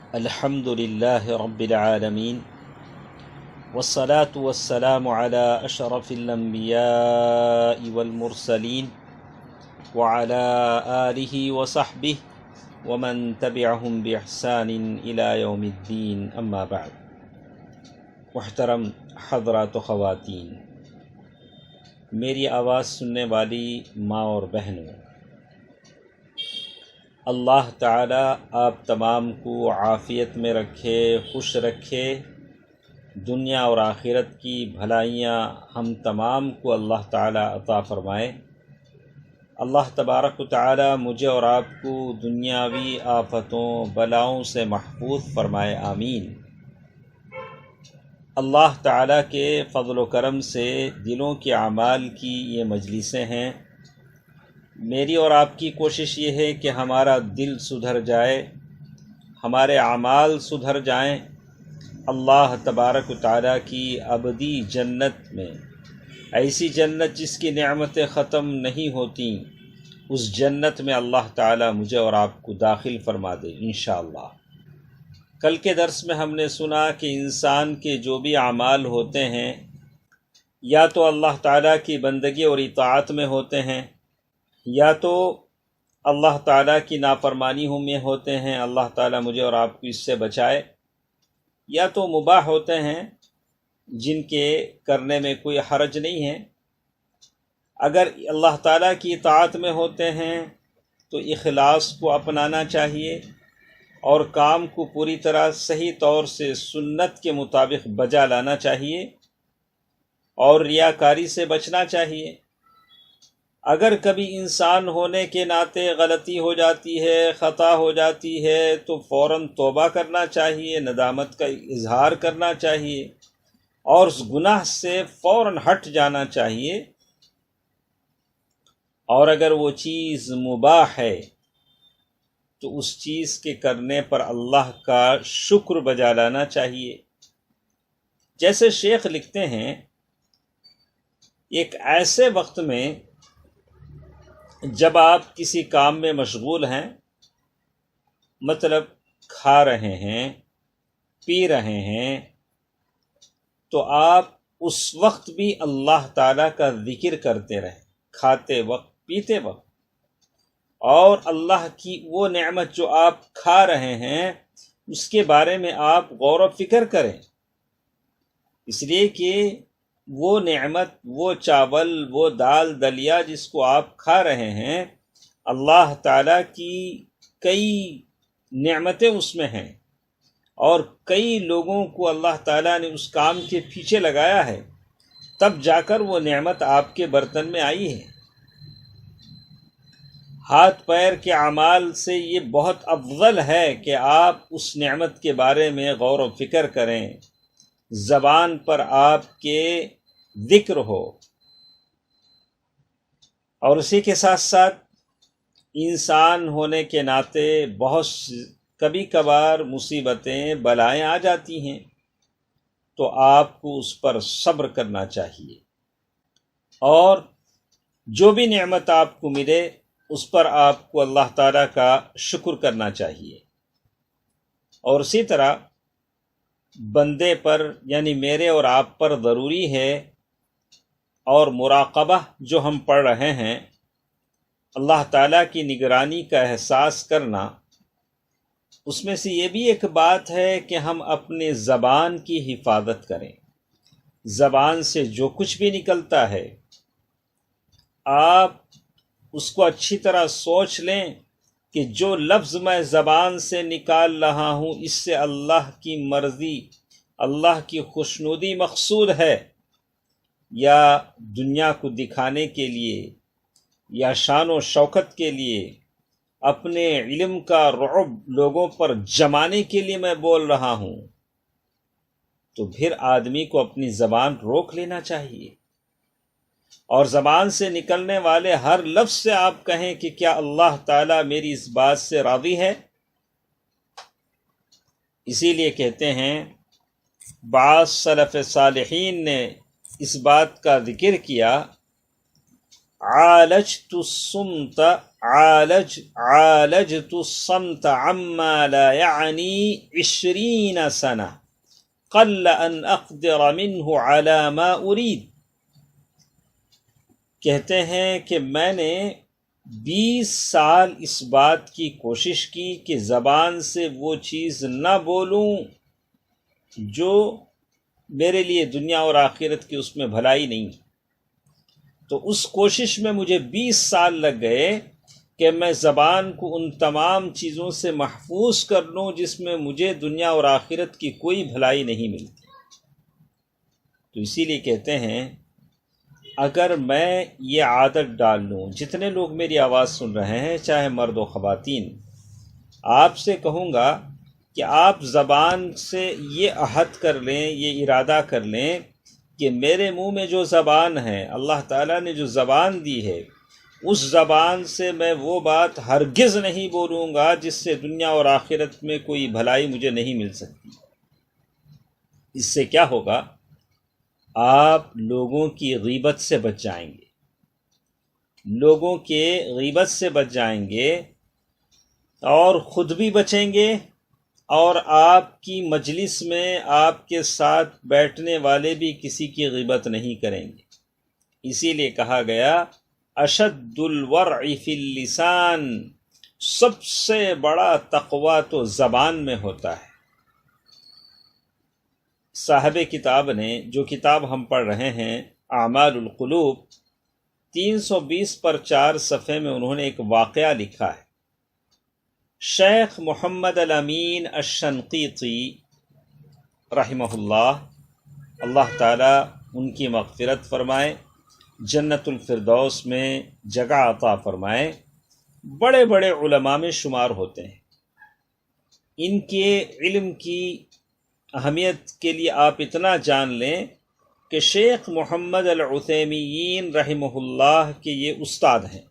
الحمد لله رب العالمين والصلاة والسلام على أشرف الأنبياء والمرسلين وعلى آله وصحبه ومن تبعهم بإحسان إلى يوم الدين أما بعد. محترم حضرات و خواتین، میری آواز سننے والی ماں اور بہنوں، اللہ تعالی آپ تمام کو عافیت میں رکھے، خوش رکھے، دنیا اور آخرت کی بھلائیاں ہم تمام کو اللہ تعالی عطا فرمائے۔ اللہ تبارک و تعالی مجھے اور آپ کو دنیاوی آفتوں بلاؤں سے محفوظ فرمائے، آمین۔ اللہ تعالی کے فضل و کرم سے دلوں کے اعمال کی یہ مجلسیں ہیں۔ میری اور آپ کی کوشش یہ ہے کہ ہمارا دل سدھر جائے، ہمارے اعمال سدھر جائیں، اللہ تبارک و تعالیٰ کی ابدی جنت میں، ایسی جنت جس کی نعمتیں ختم نہیں ہوتیں، اس جنت میں اللہ تعالیٰ مجھے اور آپ کو داخل فرما دے انشاءاللہ۔ کل کے درس میں ہم نے سنا کہ انسان کے جو بھی اعمال ہوتے ہیں یا تو اللہ تعالیٰ کی بندگی اور اطاعت میں ہوتے ہیں، یا تو اللہ تعالیٰ کی نافرمانی میں ہوتے ہیں، اللہ تعالیٰ مجھے اور آپ کو اس سے بچائے، یا تو مباح ہوتے ہیں جن کے کرنے میں کوئی حرج نہیں ہے۔ اگر اللہ تعالیٰ کی اطاعت میں ہوتے ہیں تو اخلاص کو اپنانا چاہیے اور کام کو پوری طرح صحیح طور سے سنت کے مطابق بجا لانا چاہیے اور ریاکاری سے بچنا چاہیے۔ اگر کبھی انسان ہونے کے ناطے غلطی ہو جاتی ہے، خطا ہو جاتی ہے، تو فوراً توبہ کرنا چاہیے، ندامت کا اظہار کرنا چاہیے اور اس گناہ سے فوراً ہٹ جانا چاہیے۔ اور اگر وہ چیز مباح ہے تو اس چیز کے کرنے پر اللہ کا شکر بجا لانا چاہیے۔ جیسے شیخ لکھتے ہیں، ایک ایسے وقت میں جب آپ کسی کام میں مشغول ہیں، مطلب کھا رہے ہیں، پی رہے ہیں، تو آپ اس وقت بھی اللہ تعالیٰ کا ذکر کرتے رہیں، کھاتے وقت، پیتے وقت، اور اللہ کی وہ نعمت جو آپ کھا رہے ہیں اس کے بارے میں آپ غور و فکر کریں، اس لیے کہ وہ نعمت، وہ چاول، وہ دال دلیا جس کو آپ کھا رہے ہیں، اللہ تعالیٰ کی کئی نعمتیں اس میں ہیں، اور کئی لوگوں کو اللہ تعالیٰ نے اس کام کے پیچھے لگایا ہے، تب جا کر وہ نعمت آپ کے برتن میں آئی ہے۔ ہاتھ پیر کے اعمال سے یہ بہت افضل ہے کہ آپ اس نعمت کے بارے میں غور و فکر کریں، زبان پر آپ کے ذکر ہو، اور اسی کے ساتھ ساتھ انسان ہونے کے ناطے بہت کبھی کبھار مصیبتیں، بلائیں آ جاتی ہیں، تو آپ کو اس پر صبر کرنا چاہیے، اور جو بھی نعمت آپ کو ملے اس پر آپ کو اللہ تعالیٰ کا شکر کرنا چاہیے۔ اور اسی طرح بندے پر، یعنی میرے اور آپ پر ضروری ہے، اور مراقبہ جو ہم پڑھ رہے ہیں، اللہ تعالیٰ کی نگرانی کا احساس کرنا، اس میں سے یہ بھی ایک بات ہے کہ ہم اپنے زبان کی حفاظت کریں۔ زبان سے جو کچھ بھی نکلتا ہے، آپ اس کو اچھی طرح سوچ لیں کہ جو لفظ میں زبان سے نکال رہا ہوں اس سے اللہ کی مرضی، اللہ کی خوشنودی مقصود ہے، یا دنیا کو دکھانے کے لیے، یا شان و شوکت کے لیے، اپنے علم کا رعب لوگوں پر جمانے کے لیے میں بول رہا ہوں، تو پھر آدمی کو اپنی زبان روک لینا چاہیے، اور زبان سے نکلنے والے ہر لفظ سے آپ کہیں کہ کیا اللہ تعالیٰ میری اس بات سے راضی ہے؟ اسی لیے کہتے ہیں بعض سلف صالحین نے اس بات کا ذکر کیا، عالجت الصمت عالجت الصمت عما لا يعني 20 سنة قل ان اقدر منه على ما اريد. کہتے ہیں کہ میں نے 20 سال اس بات کی کوشش کی کہ زبان سے وہ چیز نہ بولوں جو میرے لیے دنیا اور آخرت کی اس میں بھلائی نہیں. تو اس کوشش میں مجھے 20 سال لگ گئے کہ میں زبان کو ان تمام چیزوں سے محفوظ کر لوں جس میں مجھے دنیا اور آخرت کی کوئی بھلائی نہیں ملتی. تو اسی لیے کہتے ہیں اگر میں یہ عادت ڈال لوں، جتنے لوگ میری آواز سن رہے ہیں چاہے مرد و خواتین، آپ سے کہوں گا کہ آپ زبان سے یہ عہد کر لیں، یہ ارادہ کر لیں کہ میرے منہ میں جو زبان ہے، اللہ تعالیٰ نے جو زبان دی ہے، اس زبان سے میں وہ بات ہرگز نہیں بولوں گا جس سے دنیا اور آخرت میں کوئی بھلائی مجھے نہیں مل سکتی. اس سے کیا ہوگا؟ آپ لوگوں کی غیبت سے بچ جائیں گے، لوگوں کے غیبت سے بچ جائیں گے اور خود بھی بچیں گے، اور آپ کی مجلس میں آپ کے ساتھ بیٹھنے والے بھی کسی کی غیبت نہیں کریں گے. اسی لیے کہا گیا اشد الورع فی اللسان، سب سے بڑا تقوی تو زبان میں ہوتا ہے. صاحب کتاب نے جو کتاب ہم پڑھ رہے ہیں اعمال القلوب 320 پر 4 صفحے میں انہوں نے ایک واقعہ لکھا ہے. شیخ محمد الامین الشنقیطی رحمہ اللہ تعالی ان کی مغفرت فرمائے، جنت الفردوس میں جگہ عطا فرمائے، بڑے بڑے علماء میں شمار ہوتے ہیں. ان کے علم کی اہمیت کے لیے آپ اتنا جان لیں کہ شیخ محمد العثیمین رحمہ اللہ کے یہ استاد ہیں.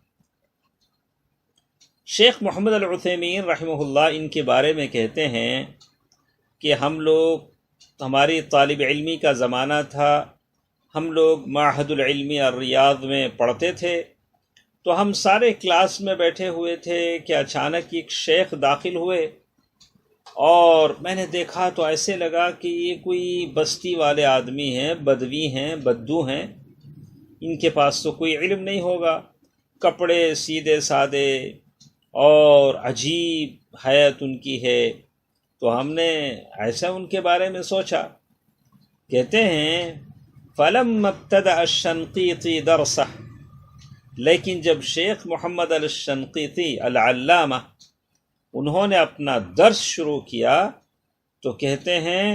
شیخ محمد العثیمین رحمہ اللہ ان کے بارے میں کہتے ہیں کہ ہماری طالب علمی کا زمانہ تھا، ہم لوگ معہد العلمی الریاض میں پڑھتے تھے، تو ہم سارے کلاس میں بیٹھے ہوئے تھے کہ اچانک ایک شیخ داخل ہوئے، اور میں نے دیکھا تو ایسے لگا کہ یہ کوئی بستی والے آدمی ہیں، بدوی ہیں، بدو ہیں، ان کے پاس تو کوئی علم نہیں ہوگا، کپڑے سیدھے سادے اور عجیب حیت ان کی ہے. تو ہم نے ایسا ان کے بارے میں سوچا. کہتے ہیں فَلَمَّا ابْتَدَأَ الشَّنقیطی دَرْسَهُ، لیکن جب شیخ محمد الشنقیطی العلامہ انہوں نے اپنا درس شروع کیا تو کہتے ہیں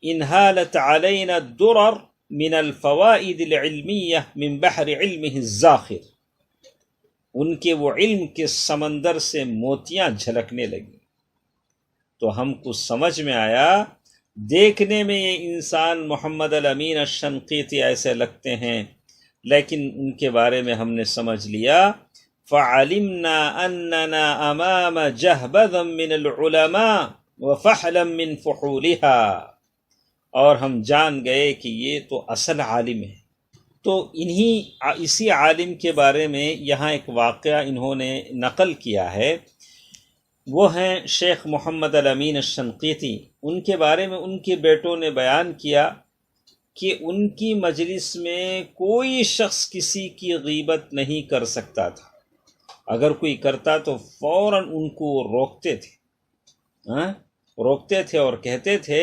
انہالت علینا الدرر من الفوائد العلمیہ من بحر علمہ الزاخر، ان کے وہ علم کے سمندر سے موتیاں جھلکنے لگی. تو ہم کو سمجھ میں آیا، دیکھنے میں یہ انسان محمد الامین الشنقیطی ایسے لگتے ہیں، لیکن ان کے بارے میں ہم نے سمجھ لیا فَعَلِمْنَا أَنَّنَا أَمَامَ جَهْبَذًا مِّنَ الْعُلَمَاءِ وَفَحْلًا مِّن فُحُولِهَا، اور ہم جان گئے کہ یہ تو اصل عالم ہے. تو اسی عالم کے بارے میں یہاں ایک واقعہ انہوں نے نقل کیا ہے. وہ ہیں شیخ محمد الامین الشنقیطی. ان کے بارے میں ان کے بیٹوں نے بیان کیا کہ ان کی مجلس میں کوئی شخص کسی کی غیبت نہیں کر سکتا تھا، اگر کوئی کرتا تو فوراً ان کو روکتے تھے اور کہتے تھے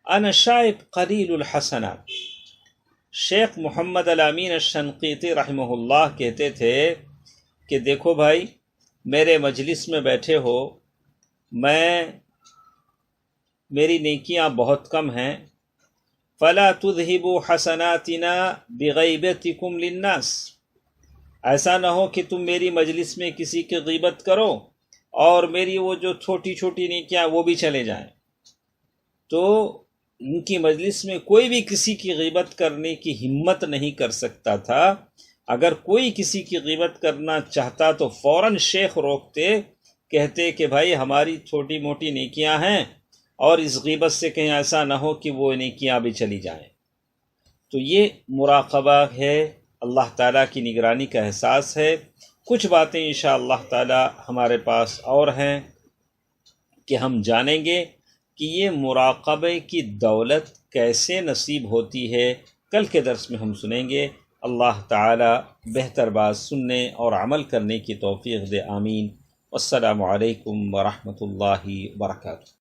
انا شائب قلیل الحسنات. شیخ محمد الامین الشنقیطی رحمہ اللہ کہتے تھے کہ دیکھو بھائی، میرے مجلس میں بیٹھے ہو، میری نیکیاں بہت کم ہیں، فلا تذهبوا حسناتنا بغیبتکم للناس، ایسا نہ ہو کہ تم میری مجلس میں کسی کی غیبت کرو اور میری وہ جو چھوٹی چھوٹی نیکیاں وہ بھی چلے جائیں. تو ان کی مجلس میں کوئی بھی کسی کی غیبت کرنے کی ہمت نہیں کر سکتا تھا. اگر کوئی کسی کی غیبت کرنا چاہتا تو فوراً شیخ روکتے، کہتے کہ بھائی ہماری چھوٹی موٹی نیکیاں ہیں اور اس غیبت سے کہیں ایسا نہ ہو کہ وہ نیکیاں بھی چلی جائیں. تو یہ مراقبہ ہے، اللہ تعالیٰ کی نگرانی کا احساس ہے. کچھ باتیں انشاءاللہ تعالی ہمارے پاس اور ہیں کہ ہم جانیں گے کہ یہ مراقبے کی دولت کیسے نصیب ہوتی ہے، کل کے درس میں ہم سنیں گے۔ اللہ تعالی بہتر بات سننے اور عمل کرنے کی توفیق دے، آمین۔ والسلام علیکم ورحمۃ اللہ وبرکاتہ۔